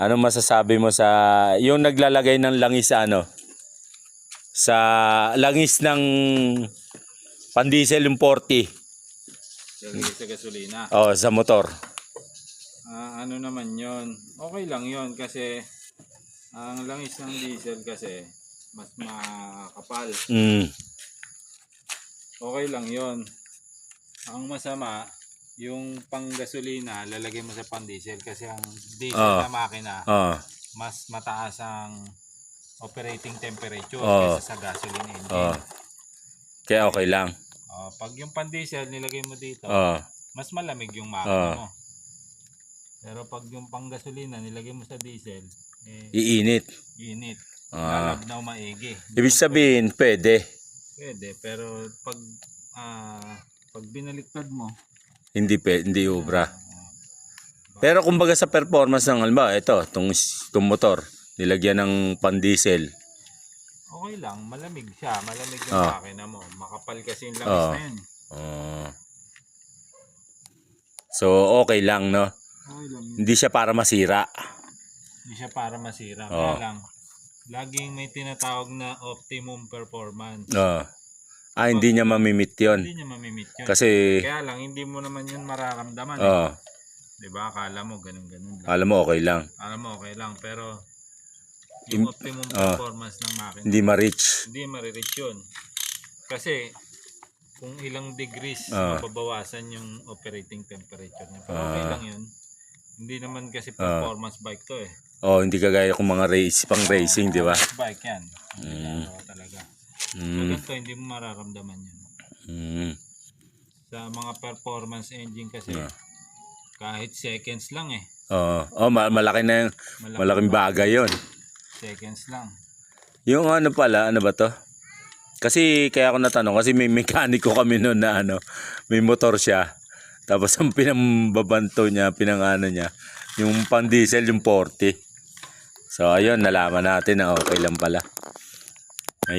Ano masasabi mo sa yung naglalagay ng langis sa ano? Sa langis ng pandiesel yung 40. Lagay sa gasolina. Oh, sa motor. Ano naman yon? Okay lang yon kasi ang langis ng diesel kasi mas makapal. Okay lang yon. Ang masama, yung pang gasolina lalagay mo sa pang diesel kasi ang diesel na makina mas mataas ang operating temperature kaysa sa gasoline engine. Kaya okay lang. Pag yung pang diesel nilagay mo dito, mas malamig yung makina mo. Pero pag yung pang gasolina nilagay mo sa diesel, Iinit. init. Lalabnaw maigi. Ibig sabihin, pwede. Pwede, pero pag binaliktad mo, Hindi ubra. Pero kumbaga sa performance ng halimbawa, ito, itong motor, nilagyan ng pan-diesel. okay lang, malamig siya. Malamig yung makina mo. Makapal kasi yung langis na yun. So, okay lang, no? Okay lang yun. Hindi siya para masira. Hindi siya para masira. Kaya lang, laging may tinatawag na optimum performance. Hindi niya mamimit yun. Hindi niya mamimit yun. Kasi, Kaya lang, hindi mo naman yun mararamdaman. Diba? Akala mo ganun-ganun lang. alam mo, okay lang. Alam mo, okay lang. Pero, yung optimum performance ng makina, Hindi ma-reach. hindi ma-reach yun. Kasi, kung ilang degrees mababawasan yung operating temperature niya. Pero okay lang yun. Hindi naman kasi performance bike to eh. Hindi kagaya kung mga pang racing, di ba? Bike yan. Talaga. So, ganito, hindi mo mararamdaman yun. Sa mga performance engine kasi, kahit seconds lang eh. Malaki na yung, malaking bagay yun. Seconds lang. Yung ano pala, ano ba to? Kasi kaya ako natanong, kasi may mekaniko kami noon na may motor siya. Tapos ang pinambabanto niya, pinangano niya, yung pang diesel yung 40. So ayun, nalaman natin na okay lang pala.